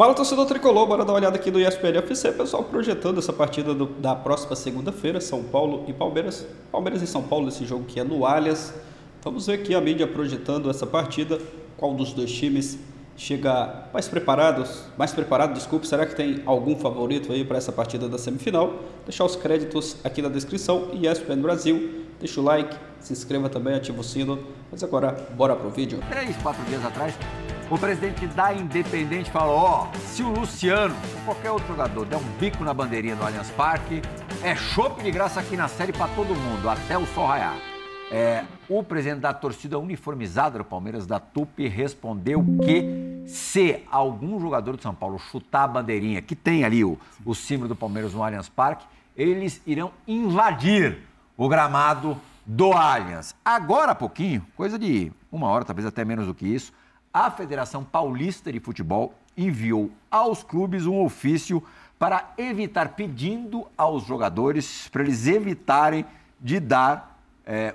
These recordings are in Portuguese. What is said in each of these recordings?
Fala, torcedor tricolor, bora dar uma olhada aqui no ESPN FC, pessoal, projetando essa partida da próxima segunda-feira, São Paulo e Palmeiras. Palmeiras e São Paulo, esse jogo que é no Allianz. Vamos ver aqui a mídia projetando essa partida, qual dos dois times chega mais preparado, desculpe, será que tem algum favorito aí para essa partida da semifinal? Deixar os créditos aqui na descrição, ESPN Brasil, deixa o like, se inscreva também, ativa o sino, mas agora bora pro vídeo. 3-4 dias atrás, o presidente da Independente falou, se o Luciano ou qualquer outro jogador der um bico na bandeirinha do Allianz Parque, é chopp de graça aqui na série para todo mundo, até o sol raiar. O presidente da torcida uniformizada do Palmeiras, da Tupi, respondeu que se algum jogador do São Paulo chutar a bandeirinha, que tem ali o símbolo do Palmeiras no Allianz Parque, eles irão invadir o gramado do Allianz. Agora há pouquinho, coisa de uma hora, talvez até menos do que isso, a Federação Paulista de Futebol enviou aos clubes um ofício para evitar, pedindo aos jogadores, para eles evitarem de dar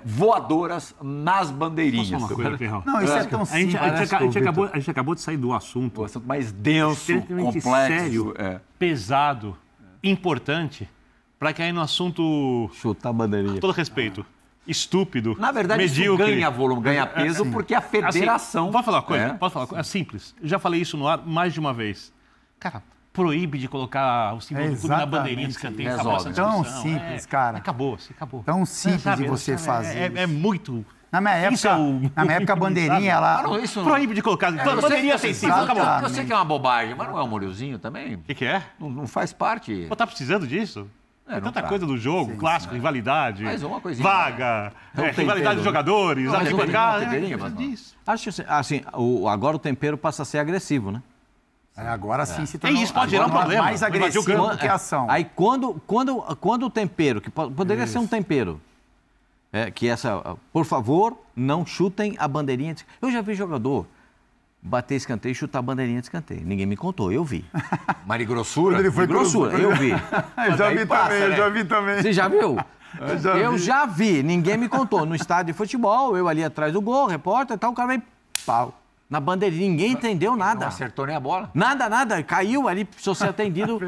voadoras nas bandeirinhas. Posso falar uma coisa, não, isso é tão simples. A gente acabou de sair do assunto. O assunto mais denso, extremamente complexo. Sério, pesado, importante, para cair no assunto... Chutar a bandeirinha. Com todo respeito. Estúpido, Na verdade, medíocre. isso ganha volume, ganha peso, porque a federação... Assim, posso falar uma coisa? Posso falar uma coisa? É simples. Eu já falei isso no ar mais de uma vez. Cara, proíbe de colocar o símbolo do clube na bandeirinha de escanteio. Resolve. Tão simples, cara. Acabou. Tão simples de você fazer. É muito... Na minha época, a bandeirinha, ela... Proíbe de colocar. Bandeirinha sem símbolo, acabou. Eu sei que é uma bobagem, mas não é um molhozinho também? O que é? Não faz parte. Pô, tá precisando disso? Tem tanta coisa do jogo, Sim, clássico, rivalidade, Mais uma coisinha. vaga, rivalidade de jogadores, Acho assim, agora o tempero passa a ser agressivo, né? Agora sim se tornou... isso pode gerar um problema. Mais agressivo do que a ação. Aí quando o tempero, que poderia ser um tempero, que por favor, não chutem a bandeirinha. Eu já vi jogador bater escanteio e chutar a bandeirinha de escanteio. Ninguém me contou, eu vi. Marigrossura? Ele foi Grossura, eu vi. Eu já vi também. Você já viu? Eu já vi, ninguém me contou. No estádio de futebol, eu ali atrás do gol, repórter e tal, o cara vem, pau, na bandeirinha. Ninguém entendeu nada. Não acertou nem a bola? Nada. Caiu ali, precisou ser atendido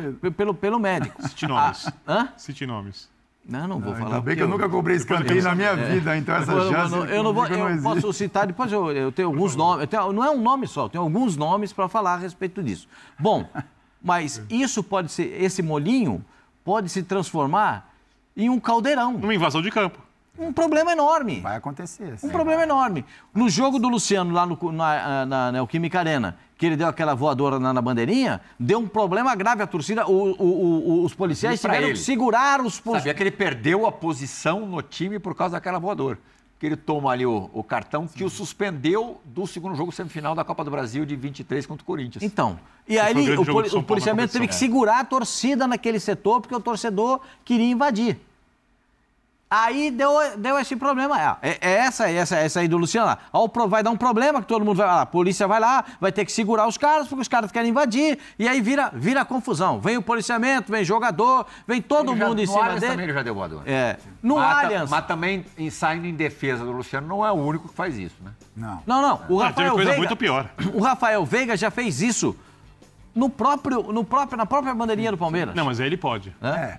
pelo médico. Cite nomes. Hã? Cite nomes. Não vou falar. Ainda bem que eu nunca cobrei escanteio na minha vida, então essa chance... Eu posso citar, depois eu tenho alguns nomes, não é um nome só, eu tenho alguns nomes para falar a respeito disso. Bom, mas isso pode ser, esse molinho pode se transformar em um caldeirão. Uma invasão de campo. Um problema enorme. Vai acontecer. Um problema enorme. No jogo do Luciano, lá na Neoquímica Arena, que ele deu aquela voadora na bandeirinha, deu um problema grave à torcida. Os policiais tiveram que segurar os... Sabia que ele perdeu a posição no time por causa daquela voadora. Que ele toma ali o cartão que o suspendeu do segundo jogo semifinal da Copa do Brasil de 23 contra o Corinthians. Então, e aí o policiamento teve que segurar a torcida naquele setor, porque o torcedor queria invadir. Aí deu esse problema. Essa aí do Luciano lá. Vai dar um problema que todo mundo vai lá. A polícia vai lá, vai ter que segurar os caras, porque os caras querem invadir. E aí vira confusão. Vem o policiamento, vem jogador, vem todo mundo em cima dele. Também ele já deu voador. Allianz. Mas também, saindo em defesa do Luciano, não é o único que faz isso, né? Não. O Rafael coisa Veiga, muito pior. O Rafael Veiga já fez isso na própria bandeirinha do Palmeiras. Não, mas aí ele pode.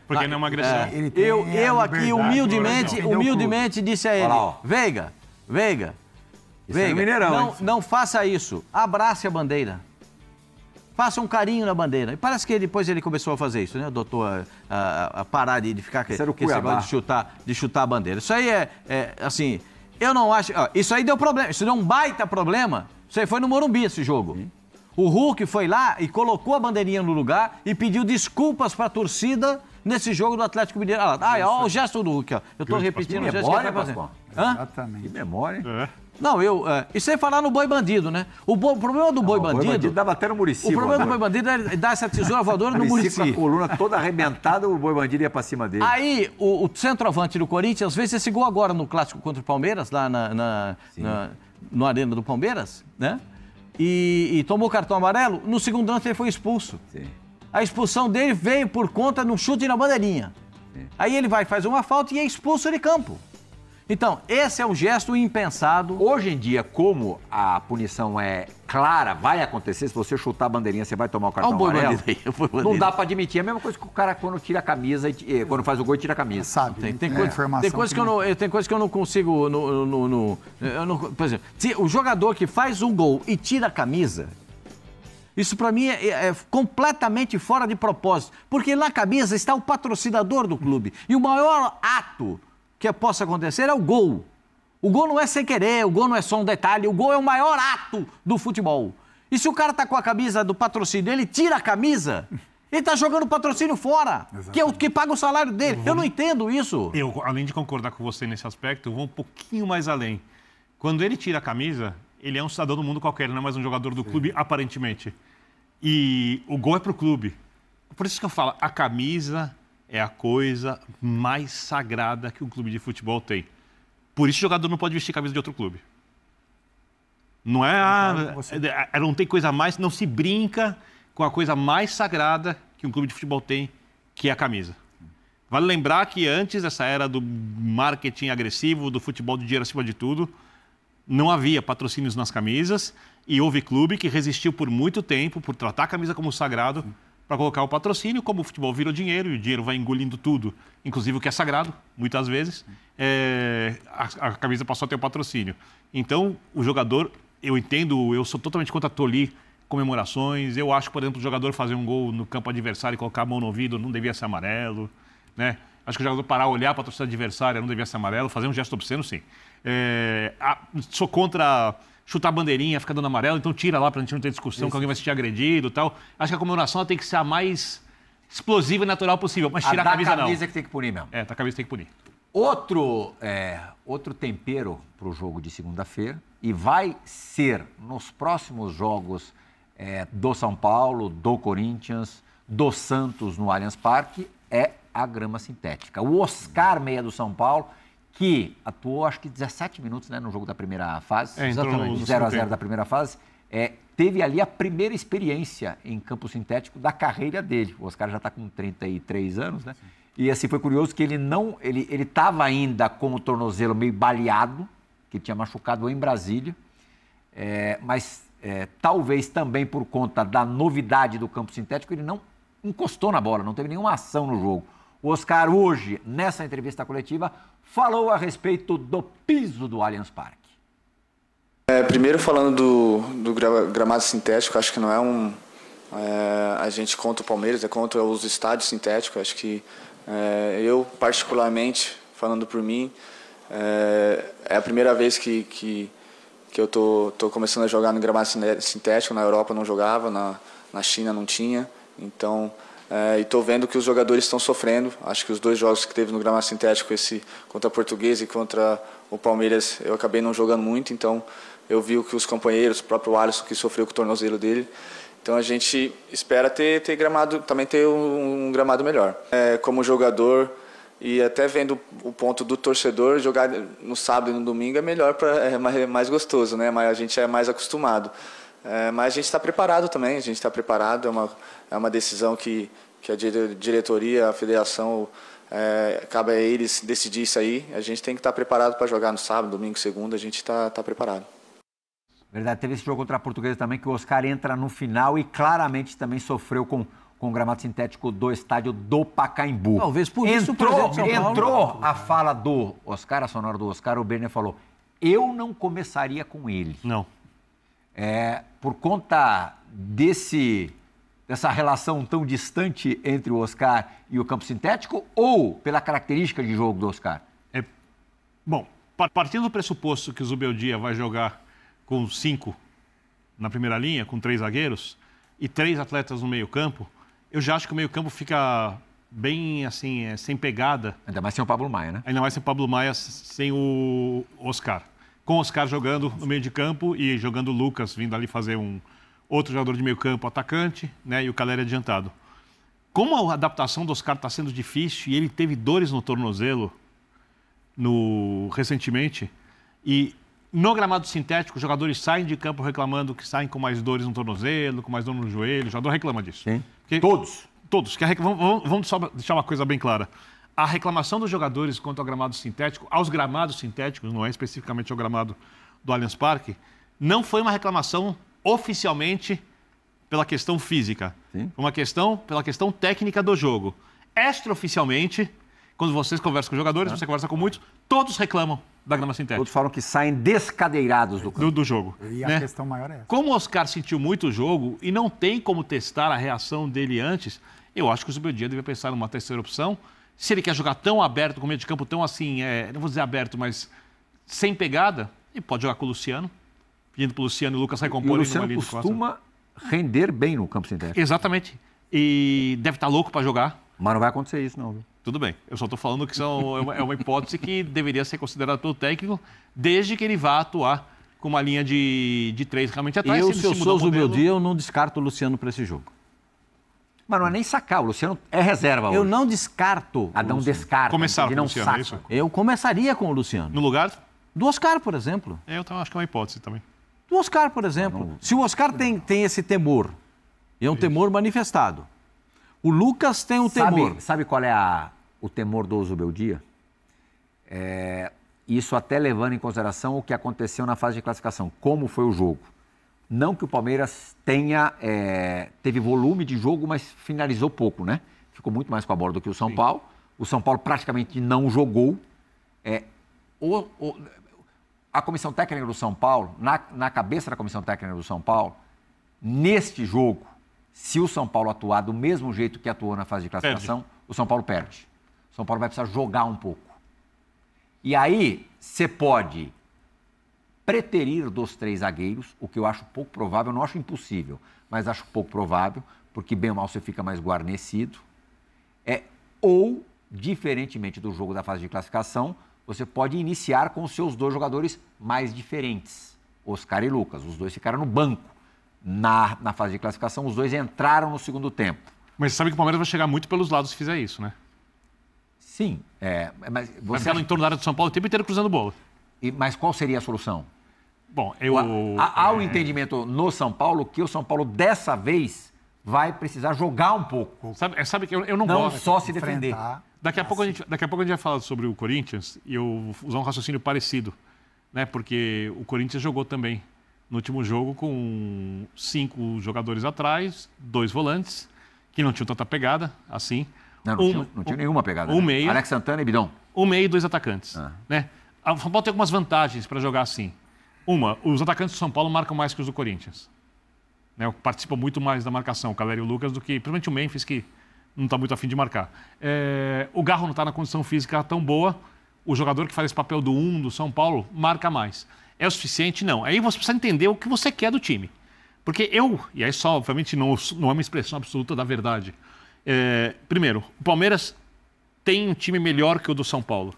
Porque não é uma agressão. Eu aqui, humildemente, disse a ele, Veiga, não faça isso. Abrace a bandeira. Faça um carinho na bandeira. E parece que depois ele começou a fazer isso, né? Adotou a parar de ficar com esse negócio de chutar a bandeira. Isso aí assim, eu não acho... Isso aí deu problema, isso deu um baita problema. Isso aí foi no Morumbi, esse jogo. O Hulk foi lá e colocou a bandeirinha no lugar e pediu desculpas para a torcida nesse jogo do Atlético Mineiro. Olha o gesto do Hulk, ó. Eu estou repetindo o gesto que ele está fazendo. Exatamente. Que memória. Não, e sem falar no boi bandido, né? O problema do boi bandido... O boi bandido dava até no Muricy. O problema do boi bandido é dar essa tesoura voadora no Muricy. Com a coluna toda arrebentada, o boi bandido ia para cima dele. Aí, o centroavante do Corinthians fez esse gol agora no clássico contra o Palmeiras, lá no Arena do Palmeiras, né? E tomou cartão amarelo, no segundo lance ele foi expulso. Sim. A expulsão dele veio por conta de um chute na bandeirinha. Sim. Aí ele faz uma falta e é expulso de campo. Então, esse é um gesto impensado. Hoje em dia, como a punição é clara, vai acontecer, se você chutar a bandeirinha, você vai tomar o cartão amarelo. Não dá pra admitir. É a mesma coisa que o cara quando tira a camisa, quando faz o gol e tira a camisa. Sabe, tem coisa que eu não consigo... por exemplo, se o jogador que faz um gol e tira a camisa... Isso para mim é completamente fora de propósito, porque na camisa está o patrocinador do clube. E o maior ato que possa acontecer é o gol. O gol não é sem querer, o gol não é só um detalhe, o gol é o maior ato do futebol. E se o cara tá com a camisa do patrocínio, ele tira a camisa, ele tá jogando o patrocínio fora, que é o que paga o salário dele. Eu não entendo isso. Eu, além de concordar com você nesse aspecto, vou um pouquinho mais além. Quando ele tira a camisa, ele é um cidadão do mundo qualquer, ele não é mais um jogador do clube, aparentemente. E o gol é pro clube. Por isso que eu falo, a camisa é a coisa mais sagrada que um clube de futebol tem. Por isso o jogador não pode vestir camisa de outro clube. Não é... não tem coisa mais... Não se brinca com a coisa mais sagrada que um clube de futebol tem, que é a camisa. Vale lembrar que antes dessa era do marketing agressivo, do futebol de dinheiro acima de tudo, não havia patrocínios nas camisas e houve clube que resistiu por muito tempo, por tratar a camisa como sagrado, para colocar o patrocínio. Como o futebol virou dinheiro e o dinheiro vai engolindo tudo, inclusive o que é sagrado, muitas vezes, a camisa passou a ter o patrocínio. Então, o jogador, eu entendo, eu sou totalmente contra tolir comemorações. Eu acho que, por exemplo, o jogador fazer um gol no campo adversário e colocar a mão no ouvido não devia ser amarelo, né? Acho que o jogador parar, olhar para a torcida adversária não devia ser amarelo, fazer um gesto obsceno, sim. Sou contra chutar bandeirinha, ficar dando amarelo, então tira lá pra gente não ter discussão, que alguém vai se sentir agredido e tal. Acho que a comemoração tem que ser a mais explosiva e natural possível, mas tirar a camisa não. A camisa que tem que punir mesmo. A camisa tem que punir. Outro tempero pro jogo de segunda-feira, e vai ser nos próximos jogos do São Paulo, do Corinthians, do Santos no Allianz Parque, é a grama sintética. O Oscar, meia do São Paulo, que atuou acho que 17 minutos, né, no jogo da primeira fase, exatamente, 0-0 da primeira fase, teve ali a primeira experiência em campo sintético da carreira dele. O Oscar já está com 33 anos, né? Sim. E assim, foi curioso que ele estava ainda com o tornozelo meio baleado, que tinha machucado em Brasília, mas talvez também por conta da novidade do campo sintético, ele não encostou na bola, não teve nenhuma ação no jogo. O Oscar hoje, nessa entrevista coletiva, falou a respeito do piso do Allianz Parque. Primeiro falando do gramado sintético, acho que não é a gente contra o Palmeiras, é contra os estádios sintéticos. Acho que eu, particularmente, falando por mim, é a primeira vez que eu tô começando a jogar no gramado sintético. Na Europa não jogava, na China não tinha. Então, e estou vendo que os jogadores estão sofrendo. Acho que os dois jogos que teve no gramado sintético, esse contra a Portuguesa e contra o Palmeiras, eu acabei não jogando muito. Então, eu vi que os companheiros, o próprio Alisson, que sofreu com o tornozelo dele. Então, a gente espera ter gramado, também ter um gramado melhor. Como jogador e até vendo o ponto do torcedor, jogar no sábado e no domingo é melhor, é mais gostoso, né? Mas a gente é mais acostumado. Mas a gente está preparado também, a gente está preparado, é uma decisão que a diretoria, a federação, cabe a eles decidir isso aí. A gente tem que estar preparado para jogar no sábado, domingo, segunda, a gente está preparado. Verdade, teve esse jogo contra a Portuguesa também, que o Oscar entra no final e claramente também sofreu com o gramado sintético do estádio do Pacaembu. Talvez por isso entrou a fala do Oscar, a sonora do Oscar, o Berner falou, eu não começaria com ele. Não. Por conta dessa relação tão distante entre o Oscar e o campo sintético ou pela característica de jogo do Oscar? Bom, partindo do pressuposto que o Zubeldia vai jogar com 5 na primeira linha, com 3 zagueiros e 3 atletas no meio-campo, eu já acho que o meio-campo fica bem assim, sem pegada. Ainda mais sem o Pablo Maia, né? Ainda mais sem o Pablo Maia, sem o Oscar. Com o Oscar jogando no meio de campo e jogando o Lucas, vindo ali fazer um outro jogador de meio campo, atacante, né, e o Caleri adiantado. Como a adaptação do Oscar está sendo difícil e ele teve dores no tornozelo recentemente, e no gramado sintético os jogadores saem de campo reclamando que saem com mais dores no tornozelo, com mais dor no joelho, o jogador reclama disso. Sim. Porque, todos. Vamos só deixar uma coisa bem clara. a reclamação dos jogadores quanto ao gramado sintético, aos gramados sintéticos, não é especificamente ao gramado do Allianz Parque, não foi uma reclamação oficialmente pela questão física. Sim. Foi uma questão pela questão técnica do jogo. Extraoficialmente, quando vocês conversam com jogadores, você conversa com muitos, todos reclamam da grama sintética. Todos falam que saem descadeirados do campo. Do jogo. E a questão maior é essa. Como o Oscar sentiu muito o jogo e não tem como testar a reação dele antes, eu acho que o Zubeldia deve pensar numa terceira opção. Se ele quer jogar tão aberto, com meio de campo tão assim, não vou dizer aberto, mas sem pegada, ele pode jogar com o Luciano, pedindo para o Luciano e o Lucas recomporem. E o Luciano costuma render bem no campo sintético. Exatamente. E deve estar louco para jogar. Mas não vai acontecer isso, não, viu? Tudo bem. Eu só estou falando que é uma hipótese que deveria ser considerada pelo técnico, desde que ele vá atuar com uma linha de 3 realmente atrás. Se eu sou o Zubeldia, eu não descarto o Luciano para esse jogo. Mas não é nem sacar, o Luciano é reserva hoje. Eu não descarto. Não descarta. Começar com o não Luciano, saca. é isso? Eu começaria com o Luciano. No lugar? Do Oscar, por exemplo. Eu acho que é uma hipótese também. Do Oscar, por exemplo. Se o Oscar tem esse temor, e é um temor manifestado, o Lucas tem um temor. Sabe qual é o temor do Zubeldia? Isso até levando em consideração o que aconteceu na fase de classificação, como foi o jogo. Não que o Palmeiras teve volume de jogo, mas finalizou pouco, né? Ficou muito mais com a bola do que o São Paulo. O São Paulo praticamente não jogou. A comissão técnica do São Paulo, na cabeça da comissão técnica do São Paulo, neste jogo, se o São Paulo atuar do mesmo jeito que atuou na fase de classificação, o São Paulo perde. O São Paulo vai precisar jogar um pouco. E aí, você pode preterir dos 3 zagueiros, o que eu acho pouco provável, não acho impossível, mas acho pouco provável, porque bem ou mal você fica mais guarnecido. Ou, diferentemente do jogo da fase de classificação, você pode iniciar com os seus 2 jogadores mais diferentes, Oscar e Lucas. Os 2 ficaram no banco. Na fase de classificação, os 2 entraram no segundo tempo. Mas você sabe que o Palmeiras vai chegar muito pelos lados se fizer isso, né? Sim. Mas vai ficar no entorno da área do São Paulo o tempo inteiro cruzando bola. Mas qual seria a solução? Bom, há um entendimento no São Paulo que o São Paulo, dessa vez, vai precisar jogar um pouco. Sabe que eu não gosto. Não só se defender. Daqui a pouco a gente vai falar sobre o Corinthians e eu vou usar um raciocínio parecido, né? Porque o Corinthians jogou também no último jogo com 5 jogadores atrás, 2 volantes, que não tinham tanta pegada, assim. Não tinha nenhuma pegada. Um meio. Alex Santana e Bidon. Um meio e 2 atacantes. Né? O São Paulo tem algumas vantagens para jogar assim. Os atacantes do São Paulo marcam mais que os do Corinthians. Né? Participam muito mais da marcação, o Calera e o Lucas, do que, principalmente o Memphis, que não está muito afim de marcar. O Garro não está na condição física tão boa. O jogador que faz esse papel do 1 do São Paulo marca mais. É o suficiente? Não. Aí você precisa entender o que você quer do time. Porque e aí só, obviamente, não é uma expressão absoluta da verdade. Primeiro, o Palmeiras tem um time melhor que o do São Paulo.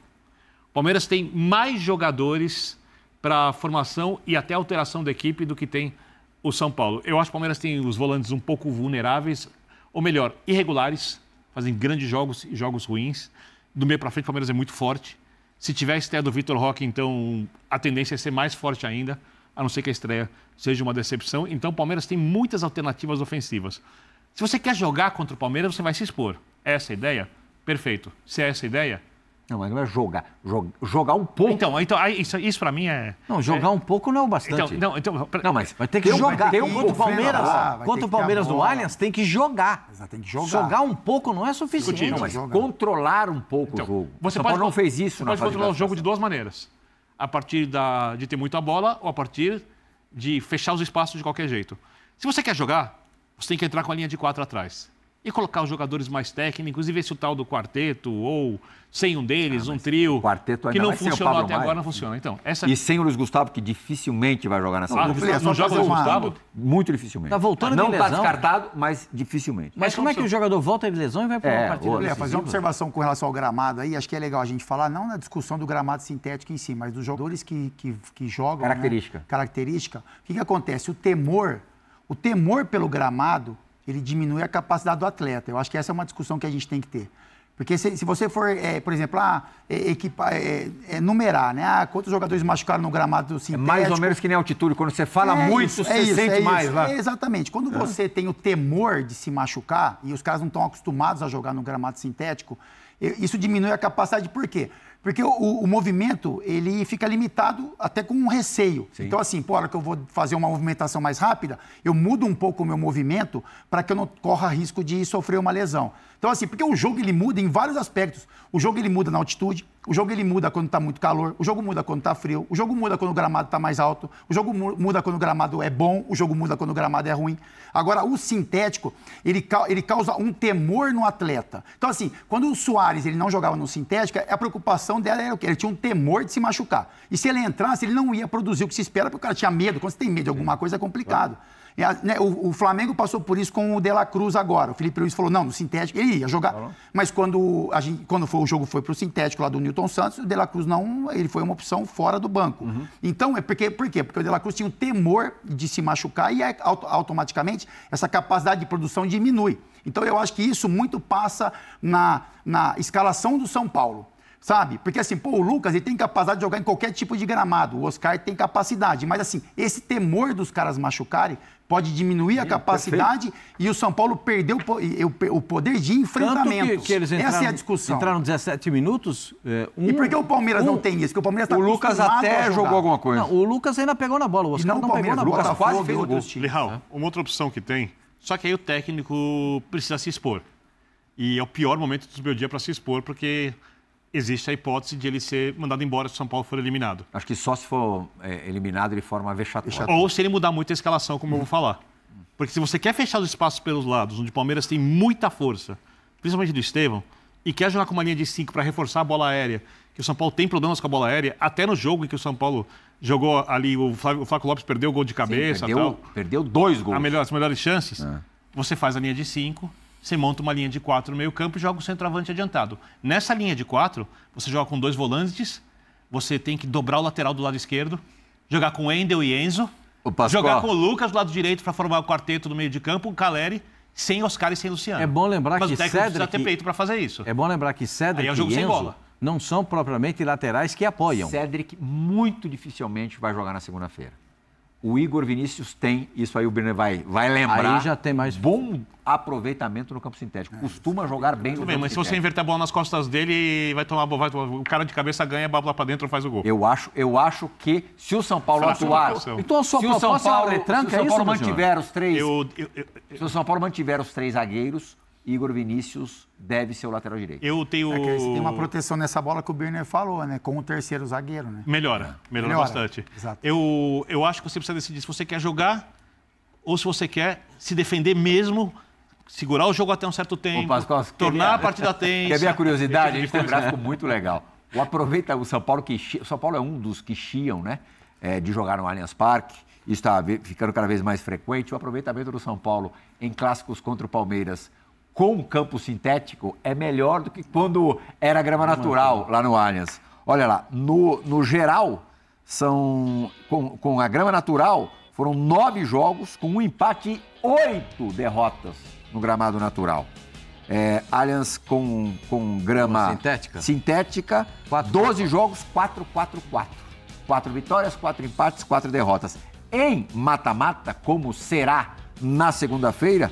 O Palmeiras tem mais jogadores para formação e até alteração da equipe do que tem o São Paulo. Eu acho que o Palmeiras tem os volantes um pouco vulneráveis, ou melhor, irregulares, fazem grandes jogos e jogos ruins. Do meio para frente, o Palmeiras é muito forte. Se tiver a estreia do Vitor Roque, então a tendência é ser mais forte ainda, a não ser que a estreia seja uma decepção. Então o Palmeiras tem muitas alternativas ofensivas. Se você quer jogar contra o Palmeiras, você vai se expor. É essa a ideia? Perfeito. Se é essa a ideia... Não, mas não é jogar. Jogar um pouco. Então isso para mim é... Não, jogar um pouco não é o bastante. Não, mas vai ter que jogar. Contra o Palmeiras, contra o Palmeiras do Allianz, tem que jogar. Tem que jogar. Jogar um pouco não é suficiente. Não, mas controlar um pouco o jogo. Você São Paulo não fez isso na fase de classificação. Você pode controlar o jogo de 2 maneiras. A partir de ter muita bola ou a partir de fechar os espaços de qualquer jeito. Se você quer jogar, você tem que entrar com a linha de 4 atrás. E colocar os jogadores mais técnicos e ver se o tal do quarteto ou sem um deles, um trio que não funcionou até agora, não funciona. Então, E sem o Luiz Gustavo, que dificilmente vai jogar nessa não joga o Luiz Gustavo? Muito dificilmente. Tá voltando não de lesão. Não está descartado, mas dificilmente. Mas como é que o jogador volta de lesão e vai para uma partida? Fazer uma observação com relação ao gramado aí, acho que é legal a gente falar, não na discussão do gramado sintético em si, mas dos jogadores que jogam. Característica. Né? Característica. O que acontece? O temor pelo gramado, ele diminui a capacidade do atleta. Eu acho que essa é uma discussão que a gente tem que ter. Porque se você for, por exemplo, numerar, né? Quantos jogadores machucaram no gramado sintético... mais ou menos que nem altitude. Quando você fala muito, você sente mais lá. Exatamente. Quando você tem o temor de se machucar, e os caras não estão acostumados a jogar no gramado sintético, Isso diminui a capacidade, por quê? Porque o movimento, ele fica limitado até com um receio. Sim. Então, assim, a hora que eu vou fazer uma movimentação mais rápida, eu mudo um pouco o meu movimento para que eu não corra risco de sofrer uma lesão. Então, assim, porque o jogo, ele muda em vários aspectos. O jogo, ele muda na altitude, o jogo, ele muda quando está muito calor, o jogo muda quando está frio, o jogo muda quando o gramado está mais alto, o jogo muda quando o gramado é bom, o jogo muda quando o gramado é ruim. Agora, o sintético, ele causa um temor no atleta. Então, assim, quando o Soares, ele não jogava no sintético, a preocupação dela era o quê? Ele tinha um temor de se machucar. E se ele entrasse, ele não ia produzir o que se espera, porque o cara tinha medo. Quando você tem medo de alguma coisa, é complicado. O Flamengo passou por isso com o De La Cruz agora. O Felipe Luiz falou, não, no sintético ele ia jogar. Mas quando o jogo foi para o sintético lá do Newton Santos, o De La Cruz não, ele foi uma opção fora do banco. Então, por quê? Porque o De La Cruz tinha um temor de se machucar e automaticamente essa capacidade de produção diminui. Então, eu acho que isso muito passa na escalação do São Paulo. Sabe? Porque assim, o Lucas, ele tem capacidade de jogar em qualquer tipo de gramado. O Oscar tem capacidade. Mas assim, esse temor dos caras machucarem pode diminuir a capacidade e o São Paulo perdeu o poder de enfrentamento. Tanto que eles entraram, essa é a discussão. Entraram 17 minutos. E por que o Palmeiras não tem isso? Porque o Palmeiras está Lucas até jogou alguma coisa. Não, o Lucas ainda pegou na bola. O Oscar não pegou na bola. O Lucas quase fez o gol. Lihal, uma outra opção que tem, só que aí o técnico precisa se expor. E é o pior momento do meu dia para se expor, porque existe a hipótese de ele ser mandado embora se o São Paulo for eliminado. Acho que só se for eliminado de forma vexatória. Ou se ele mudar muito a escalação, como eu vou falar. Porque se você quer fechar os espaços pelos lados, onde o Palmeiras tem muita força, principalmente do Estevão, e quer jogar com uma linha de 5 para reforçar a bola aérea, que o São Paulo tem problemas com a bola aérea, até no jogo em que o São Paulo jogou ali, o Flávio Lopes perdeu o gol de cabeça. Sim, perdeu 2 gols. As melhores chances, você faz a linha de 5, você monta uma linha de 4 no meio campo e joga o centroavante adiantado. Nessa linha de 4, você joga com 2 volantes, você tem que dobrar o lateral do lado esquerdo, jogar com Wendel e Enzo, jogar com o Lucas do lado direito para formar o quarteto do meio de campo, o Caleri, sem Oscar e sem Luciano. É bom lembrar Mas que o técnico precisa ter peito para fazer isso. É bom lembrar que Cédric é um jogo e sem Enzo bola. Não são propriamente laterais que apoiam. Cédric muito dificilmente vai jogar na segunda-feira. O Igor Vinícius tem, isso aí o Birner vai lembrar. Aí já tem mais bom aproveitamento no campo sintético. Costuma jogar bem no campo sintético. Mas se você inverter a bola nas costas dele, o cara de cabeça ganha, babla pra dentro e faz o gol. Eu acho que se o São Paulo atuar... Então a sua proposta é uma retranca, se o São Paulo mantiver os 3... Se o São Paulo mantiver os 3 zagueiros, Igor Vinícius deve ser o lateral direito. Eu tenho... Você tem uma proteção nessa bola que o Birner falou, né? Com o terceiro zagueiro, né? Melhora bastante. Exato. Eu acho que você precisa decidir se você quer jogar ou se você quer se defender mesmo, segurar o jogo até um certo tempo, tornar a partida tensa. Quer ver a curiosidade? A gente tem um gráfico muito legal. O São Paulo o São Paulo é um dos que chiam, né? De jogar no Allianz Parque. Isso está ficando cada vez mais frequente. O aproveitamento do São Paulo em clássicos contra o Palmeiras com campo sintético é melhor do que quando era grama natural lá no Allianz. Olha lá, no geral, com a grama natural, foram 9 jogos com um empate e 8 derrotas no gramado natural. Allianz com grama sintética 12 jogos, 4-4-4. 4 vitórias, 4 empates, 4 derrotas. Em mata-mata, como será na segunda-feira,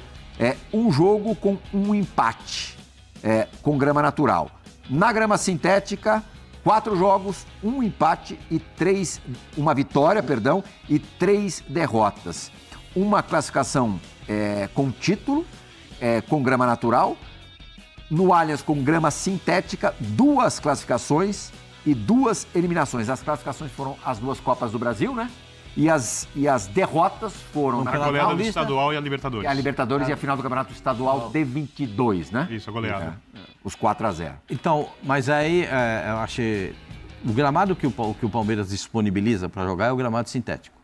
um jogo com um empate com grama natural. Na grama sintética, 4 jogos, um empate e uma vitória, e 3 derrotas. Uma classificação com título, com grama natural. No Allianz, com grama sintética, 2 classificações e 2 eliminações. As classificações foram as 2 Copas do Brasil, né? E as derrotas foram na goleada do Estadual e a Libertadores. A Libertadores e a final do Campeonato Estadual de 22, né? Isso, a goleada. Os 4-0. Então, mas aí eu achei... O gramado que o Palmeiras disponibiliza para jogar é o gramado sintético.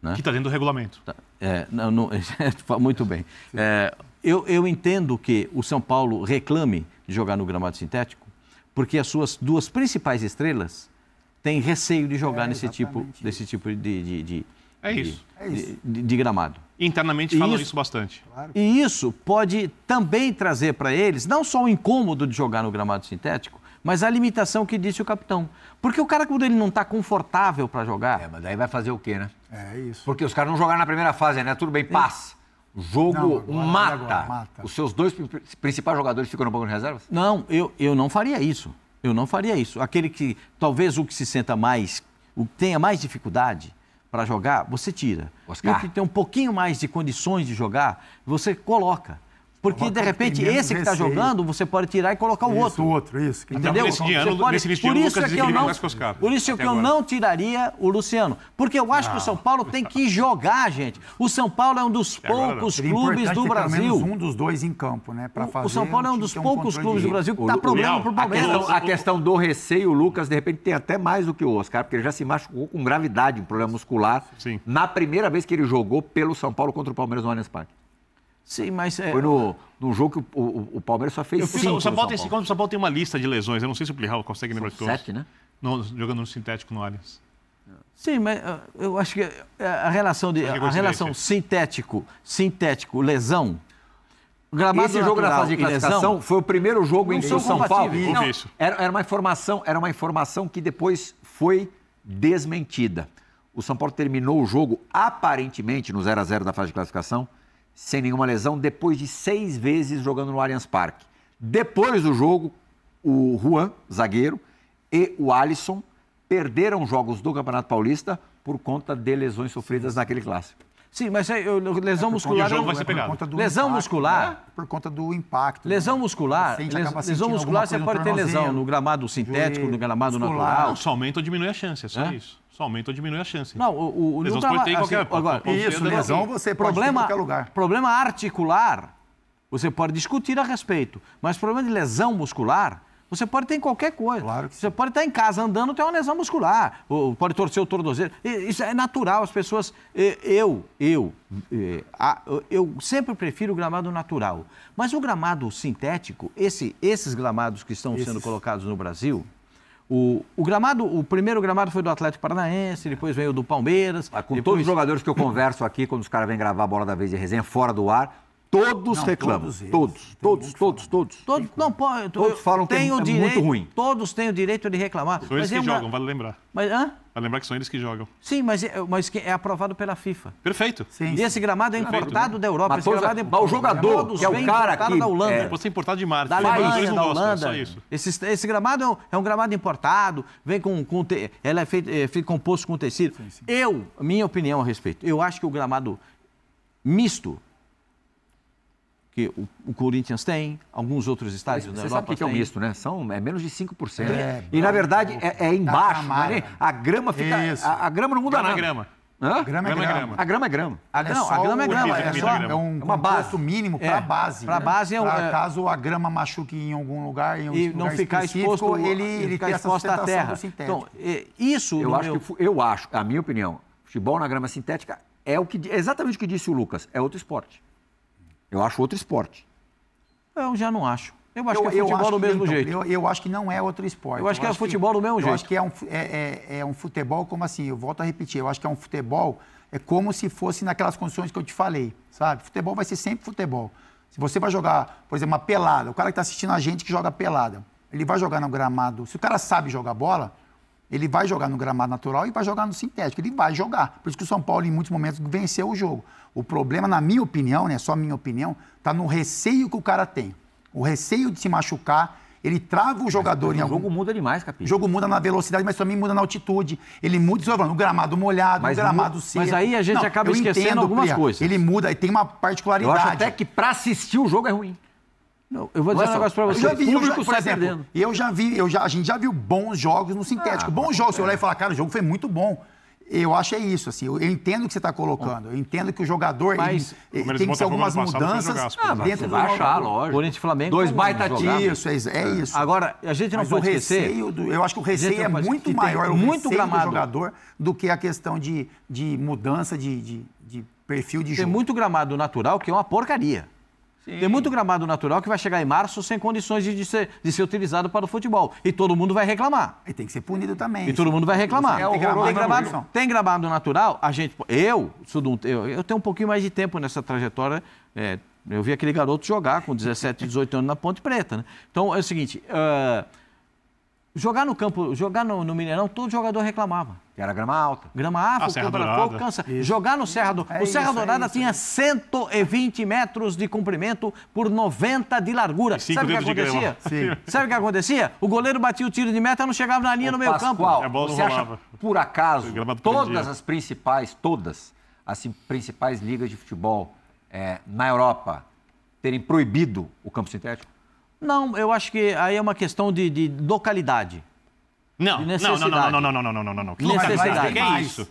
Né? Que está dentro do regulamento. Muito bem. Eu entendo que o São Paulo reclame de jogar no gramado sintético porque as suas 2 principais estrelas têm receio de jogar desse tipo de gramado. Internamente falam isso bastante. Claro. E isso pode também trazer para eles não só o incômodo de jogar no gramado sintético, mas a limitação que disse o capitão. Porque o cara, quando ele não está confortável para jogar... mas daí vai fazer o quê, né? É isso. Porque os caras não jogaram na primeira fase, né? Tudo bem, paz. Jogo Não, mata. agora, mata. Os seus 2 principais jogadores ficam no banco de reservas? Não, eu não faria isso. Eu não faria isso. Aquele que, talvez o que se senta mais, o que tenha mais dificuldade para jogar, você tira. Oscar. E o que tem um pouquinho mais de condições de jogar, você coloca. Porque, de repente, esse que está jogando, você pode tirar e colocar o outro. Isso. Entendeu? Nesse ano, nesse início de ano, o Lucas disse que ele vai mais com os caras. Por isso que eu não tiraria o Luciano. Porque eu acho que o São Paulo tem que jogar, gente. O São Paulo é um dos poucos clubes do Brasil. Pelo menos um dos dois em campo, né? O São Paulo é um dos poucos clubes do Brasil que está problema pro Palmeiras. A questão do receio, o Lucas, de repente, tem até mais do que o Oscar, porque ele já se machucou com gravidade, um problema muscular, na primeira vez que ele jogou pelo São Paulo contra o Palmeiras no Allianz Parque. Sim, mas... Foi no jogo que o Palmeiras só fez 5. O São Paulo tem uma lista de lesões, eu não sei se o Plihal consegue lembrar de todos. 7, né? Não, jogando no sintético no Allianz. Sim, mas eu acho que a relação sintético-lesão... Esse jogo na fase de classificação foi o primeiro jogo em que o São Paulo... Não, era uma informação que depois foi desmentida. O São Paulo terminou o jogo, aparentemente, no 0-0 da fase de classificação, sem nenhuma lesão, depois de 6 vezes jogando no Allianz Parque. Depois do jogo, o Juan, zagueiro, e o Alisson perderam jogos do Campeonato Paulista por conta de lesões sofridas naquele clássico. Sim, mas lesão muscular... Lesão muscular... Por conta do impacto. Lesão muscular, você pode ter lesão no gramado sintético, no gramado natural. Só aumenta ou diminui a chance, é só isso. Só aumenta ou diminui a chance. Não, lesão pode ter em qualquer... lesão você pode ter em qualquer lugar. Problema articular, você pode discutir a respeito. Mas problema de lesão muscular, você pode ter em qualquer coisa. Claro que você pode estar em casa andando, ter uma lesão muscular. Ou pode torcer o tornozelo. Isso é natural, as pessoas... Eu sempre prefiro o gramado natural. Mas o gramado sintético, esses gramados que estão sendo colocados no Brasil... O primeiro gramado foi do Atlético Paranaense, depois veio do Palmeiras. Todos os jogadores que eu converso aqui, quando os caras vêm gravar a Bola da Vez de resenha fora do ar, todos reclamam. Todos. Todos falam que é muito ruim. Todos têm o direito de reclamar. São eles que jogam, vale lembrar. Vale lembrar que são eles que jogam. Sim, mas é aprovado pela FIFA. Perfeito. E esse gramado é importado da Europa. Mas o jogador, que é o cara que... da Holanda. Pode ser importado de marca. Da Alemanha, da Holanda. Só isso. Esse gramado é um gramado importado, vem ele é feito composto com tecido. Minha opinião a respeito, eu acho que o gramado misto, que o Corinthians tem, alguns outros estádios da Europa. Você sabe o que é o misto, né? É menos de 5%. E, na verdade, é embaixo. Né? A grama fica... A grama não muda nada. A grama é grama. A grama é grama. A grama é grama. É um composto mínimo para a base. Para a base caso a grama machuque em algum lugar, e não ficar exposto, ele tem essa à terra. Então, isso... Eu acho, a minha opinião, futebol na grama sintética é exatamente o que disse o Lucas, é outro esporte. Eu acho outro esporte. Eu já não acho. Eu acho que é futebol do mesmo jeito. Eu acho que não é outro esporte. Eu acho que é futebol do mesmo jeito. Eu acho que é um futebol como assim, eu volto a repetir, eu acho que é um futebol, é como se fosse naquelas condições que eu te falei, sabe? Futebol vai ser sempre futebol. Se você vai jogar, por exemplo, uma pelada, o cara que está assistindo a gente que joga pelada, ele vai jogar no gramado, se o cara sabe jogar bola, ele vai jogar no gramado natural e vai jogar no sintético, ele vai jogar. Por isso que o São Paulo, em muitos momentos, venceu o jogo. O problema, na minha opinião, né, só minha opinião, está no receio que o cara tem. O receio de se machucar, ele trava o jogador em algum... O jogo muda demais, Capim. O jogo muda na velocidade, mas também muda na altitude. Ele muda, no gramado molhado, no gramado seco. Mas aí a gente acaba esquecendo algumas coisas. Ele muda, e tem uma particularidade. Eu acho até que para assistir o jogo é ruim. Não, eu vou dizer um negócio para você. O público sai perdendo. A gente já viu bons jogos no sintético. Bons jogos. Você olhar e falar, cara, o jogo foi muito bom. Eu acho isso, assim, eu entendo o que você está colocando, eu entendo que o jogador ele tem que ser algumas mudanças dentro do achar, lógico. Corinthians e Flamengo. 2 baita times. Isso. Agora, a gente não pode esquecer... Eu acho que o receio é muito maior, o receio do jogador, do que a questão de mudança de perfil de jogo. Tem muito gramado natural que é uma porcaria. Sim. Tem muito gramado natural que vai chegar em março sem condições de ser utilizado para o futebol. E todo mundo vai reclamar. E tem que ser punido também. E todo mundo vai reclamar. Tem gramado natural, eu tenho um pouquinho mais de tempo nessa trajetória. Eu vi aquele garoto jogar com 17, 18 anos na Ponte Preta. Né? Então é o seguinte, jogar no campo, jogar no Mineirão, todo jogador reclamava. Que era grama alta. Grama alta, Serra o Cobra Dourada. Fogo cansa. Jogar no Serra Dourada. O Serra Dourada tinha 120 metros de comprimento por 90 de largura. Sabe o que acontecia? Sabe o que acontecia? O goleiro batia o tiro de meta e não chegava na linha no meio campo. A bola não você acha, rolava. por acaso, todas as principais ligas de futebol na Europa terem proibido o campo sintético? Não, eu acho que aí é uma questão de localidade. Não. Que necessidade? O que é isso?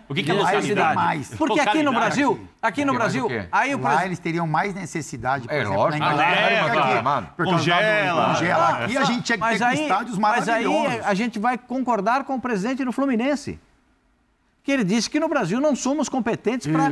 O que é localidade? Porque aqui no Brasil, aí o lá eles teriam mais necessidade, por exemplo, lógico. Congela. Aqui a gente tinha que ter estádios maravilhosos. Mas aí a gente vai concordar com o presidente do Fluminense, que ele disse que no Brasil não somos competentes para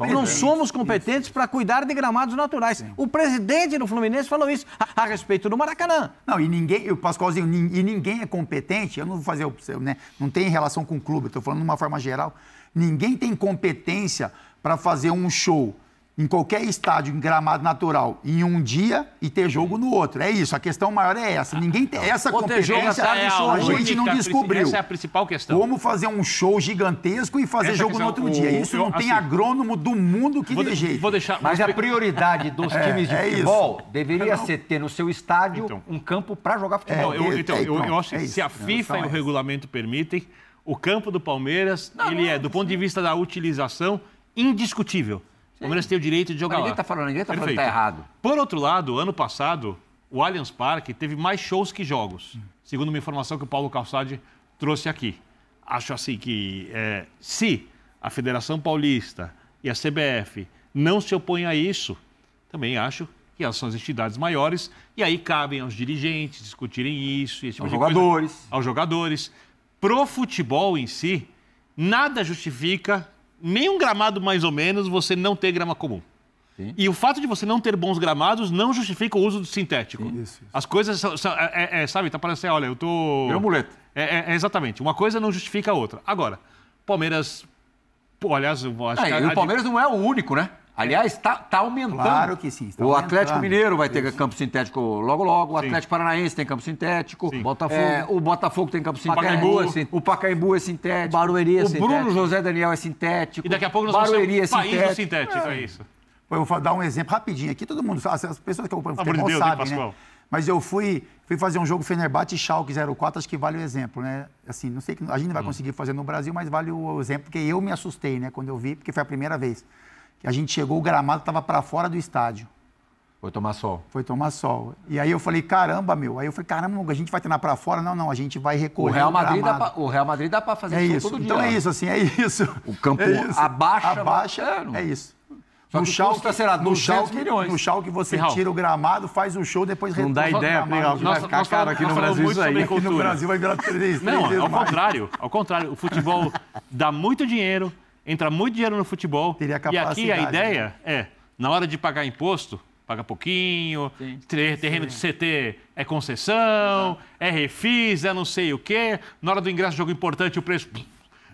não somos competentes para cuidar de gramados naturais. Sim. O presidente do Fluminense falou isso a respeito do Maracanã. Não, e ninguém, Pascoalzinho, ninguém é competente, eu não vou fazer, né, não tem relação com o clube, estou falando de uma forma geral, ninguém tem competência para fazer um show em qualquer estádio, em gramado natural, em um dia e ter jogo no outro. É isso, a questão maior é essa. Ninguém tem essa competência, a gente não descobriu. Essa é a principal questão. Como fazer um show gigantesco e fazer jogo no outro dia. Isso não tem agrônomo do mundo que dê jeito. Mas a prioridade dos times de futebol deveria ser ter no seu estádio um campo para jogar futebol. Eu acho que se a FIFA e o regulamento permitem, o campo do Palmeiras, ele é, do ponto de vista da utilização, indiscutível. O Palmeiras tem o direito de jogar lá. Ninguém está falando que está errado. Por outro lado, ano passado, o Allianz Parque teve mais shows que jogos, segundo uma informação que o Paulo Calçade trouxe aqui. Acho assim que se a Federação Paulista e a CBF não se opõem a isso, também acho que elas são as entidades maiores e aí cabem aos dirigentes discutirem isso. Esse tipo de coisa, aos jogadores. Pro futebol em si, nada justifica... Nem um gramado mais ou menos, você não ter grama comum. Sim. E o fato de você não ter bons gramados não justifica o uso do sintético. Isso. As coisas são sabe, tá parecendo, olha, eu tô... Virou muleta. Exatamente. Uma coisa não justifica a outra. Agora, Palmeiras... aliás, eu acho que... E o Palmeiras não é o único, né? Aliás, está aumentando. Claro que sim. O Atlético Mineiro vai ter campo sintético logo. O Atlético Paranaense tem campo sintético. O Botafogo tem campo sintético. O Pacaembu é sintético. O Barueri é sintético. O Bruno José Daniel é sintético. E daqui a pouco nós vamos ter um país do sintético, é isso. Eu vou dar um exemplo rapidinho aqui. Todo mundo sabe, as pessoas que acompanham futebol sabem, né? Mas eu fui fazer um jogo Fenerbahçe e Schalke 04, acho que vale o exemplo, né? Assim, não sei, a gente não vai conseguir fazer no Brasil, mas vale o exemplo, porque eu me assustei, né? Quando eu vi, porque foi a primeira vez. A gente chegou, o gramado estava para fora do estádio. Foi tomar sol. E aí eu falei, caramba, a gente vai treinar para fora? Não, a gente vai recolher o Real Madrid dá para fazer isso todo dia. Então é isso, assim, é isso. O campo abaixa. É isso. No Schalke, será 200 milhões. No Schalke você tira o gramado, faz o show, depois não dá ideia, vai ficar caro aqui no Brasil isso aí. Aqui no Brasil vai virar 3 vezes mais. Não, ao contrário. O futebol dá muito dinheiro, entra muito dinheiro no futebol. Teria capacidade, e aqui a ideia na hora de pagar imposto, paga pouquinho, terreno de CT é concessão, é refis, é não sei o quê. Na hora do ingresso, jogo importante, o preço...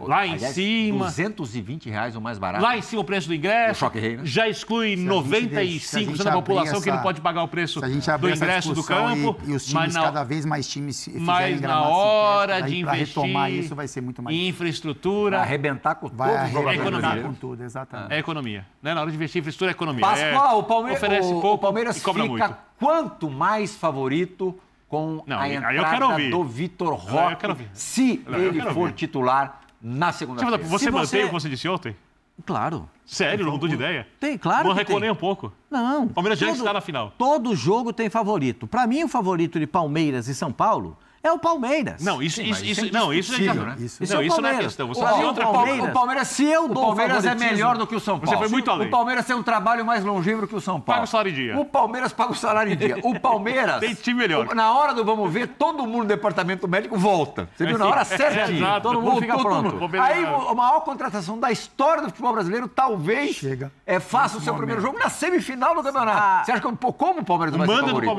Lá em cima... R$220 o mais barato. Lá em cima o preço do ingresso. O Choque Rei, né? Já exclui 95% da população que não pode pagar o preço do ingresso do campo. E os times, cada vez mais times fizerem mas na hora de investir retomar isso vai ser muito mais em infraestrutura... Vai arrebentar com todos os jogadores. Economia. Com tudo, exatamente. É economia. Né? Na hora de investir em infraestrutura, é economia. Pascoal, o Palmeiras fica muito. Quanto mais favorito com a entrada do Vitor Roque, se ele for titular... Na segunda-feira. Você mantém o que você disse ontem? Claro. Sério? Não mudou de ideia? Tem, claro. Vou recolher nem um pouco. Não. O Palmeiras já está na final. Todo jogo tem favorito. Para mim, o favorito de Palmeiras e São Paulo é o Palmeiras. Não, isso não é questão. O Palmeiras é melhor do que o São Paulo. Você foi muito além. O Palmeiras tem um trabalho mais longevo que o São Paulo. Paga o salário em dia. O Palmeiras paga o salário em dia. O Palmeiras... tem time melhor. Na hora do vamos ver, todo mundo no departamento médico volta. Você viu? Na hora certinha. Todo mundo fica pronto. Aí, a maior contratação da história do futebol brasileiro, talvez, faça o seu primeiro jogo na semifinal do campeonato. Você acha que como o Palmeiras vai ser favorito?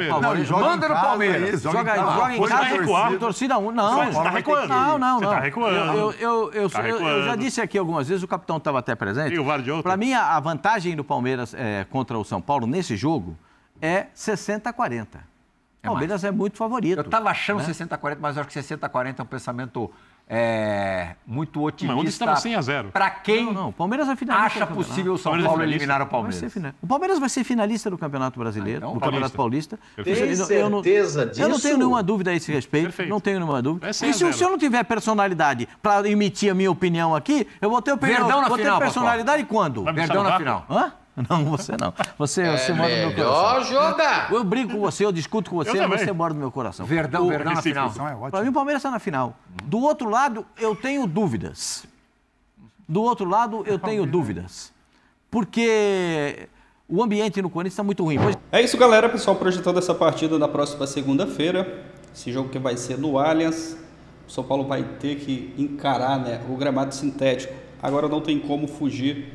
Manda no Palmeiras. Joga em casa. Torcida 1. Não, está recuando. Não. Você está recuando. Eu já disse aqui algumas vezes, o capitão estava até presente. E o VAR de outro. Para mim, a vantagem do Palmeiras contra o São Paulo nesse jogo é 60-40. O Palmeiras é muito favorito. Eu estava achando 60-40, mas eu acho que 60-40 é um pensamento muito otimista. Mas onde estava 100-0? Para quem o Palmeiras vai finalista acha possível o São Paulo eliminar o Palmeiras? O Palmeiras vai ser finalista do Campeonato Brasileiro, do Campeonato Paulista. Tem certeza disso? Eu não tenho nenhuma dúvida a esse respeito. Perfeito. Não tenho nenhuma dúvida. É E se o 100-0. senhor não tiver personalidade para emitir a minha opinião aqui, eu vou ter opinião. Verdão na vou ter final, personalidade quando? Vai me Verdão na salvar? final. Hã? Não, você não. Você mora no meu coração. Melhor jogar. Eu brigo com você, eu discuto com você, também. você mora no meu coração. Verdão na Recife. final. Então é ótimo. Para mim, o Palmeiras está na final. Do outro lado, eu tenho dúvidas. Porque o ambiente no Corinthians está muito ruim. É isso, galera. Pessoal, projetando essa partida na próxima segunda-feira. Esse jogo que vai ser no Allianz. O São Paulo vai ter que encarar, né, o gramado sintético. Agora não tem como fugir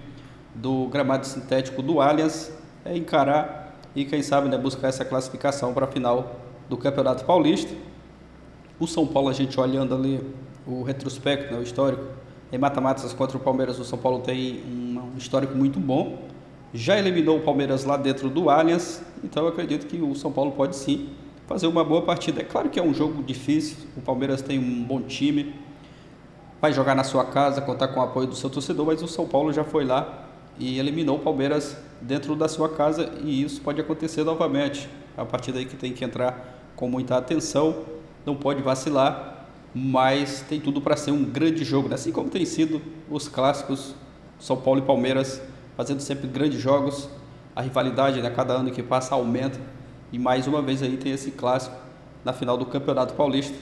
do gramado sintético do Allianz. É encarar e, quem sabe, né, buscar essa classificação para a final do Campeonato Paulista. O São Paulo, a gente olhando ali o retrospecto, né, o histórico, em mata-matas contra o Palmeiras, o São Paulo tem um histórico muito bom. Já eliminou o Palmeiras lá dentro do Allianz, então eu acredito que o São Paulo pode sim fazer uma boa partida. É claro que é um jogo difícil, o Palmeiras tem um bom time, vai jogar na sua casa, contar com o apoio do seu torcedor, mas o São Paulo já foi lá e eliminou o Palmeiras dentro da sua casa e isso pode acontecer novamente. É uma partida aí que tem que entrar com muita atenção, não pode vacilar, mas tem tudo para ser um grande jogo, né? Assim como tem sido os clássicos, São Paulo e Palmeiras, fazendo sempre grandes jogos, a rivalidade, né, cada ano que passa aumenta, e mais uma vez aí tem esse clássico na final do Campeonato Paulista.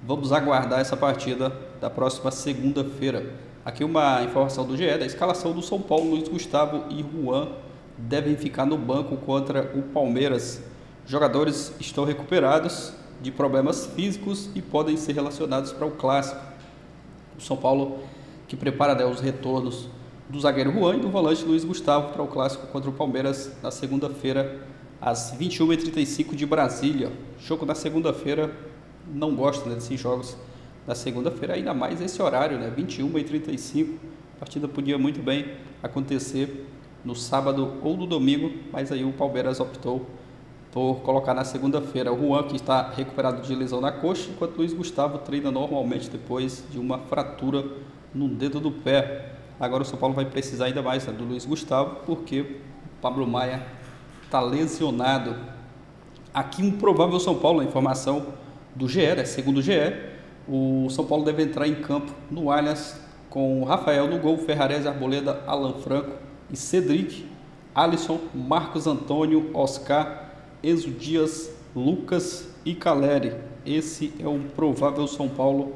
Vamos aguardar essa partida da próxima segunda-feira. Aqui uma informação do GE, da escalação do São Paulo: Luiz Gustavo e Juan devem ficar no banco contra o Palmeiras. Jogadores estão recuperados de problemas físicos e podem ser relacionados para o clássico. O São Paulo que prepara, né, os retornos do zagueiro Juan e do volante Luiz Gustavo para o clássico contra o Palmeiras na segunda-feira, às 21h35 de Brasília. Jogo na segunda-feira, não gosto, né, desses jogos na segunda-feira, ainda mais esse horário, né, 21h35. A partida podia muito bem acontecer no sábado ou no domingo, mas aí o Palmeiras optou por colocar na segunda-feira. O Juan, que está recuperado de lesão na coxa, enquanto o Luiz Gustavo treina normalmente depois de uma fratura no dedo do pé. Agora o São Paulo vai precisar ainda mais, né, do Luiz Gustavo, porque o Pablo Maia está lesionado. Aqui um provável São Paulo, a informação do GE, né, segundo o GE, o São Paulo deve entrar em campo no Allianz com Rafael no gol, Ferrarese, Arboleda, Alan Franco e Cedric, Alisson, Marcos Antônio, Oscar, Enzo Dias, Lucas e Caleri. Esse é um provável São Paulo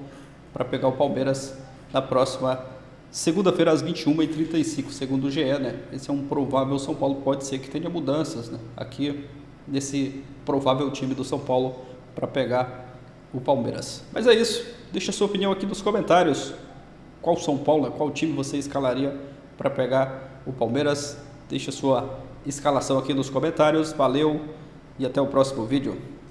para pegar o Palmeiras na próxima segunda-feira às 21h35, segundo o GE, né? Esse é um provável São Paulo, pode ser que tenha mudanças, né, aqui nesse provável time do São Paulo para pegar o Palmeiras. Mas é isso, deixa a sua opinião aqui nos comentários. Qual São Paulo, né, qual time você escalaria para pegar o Palmeiras? Deixa a sua escalação aqui nos comentários. Valeu e até o próximo vídeo.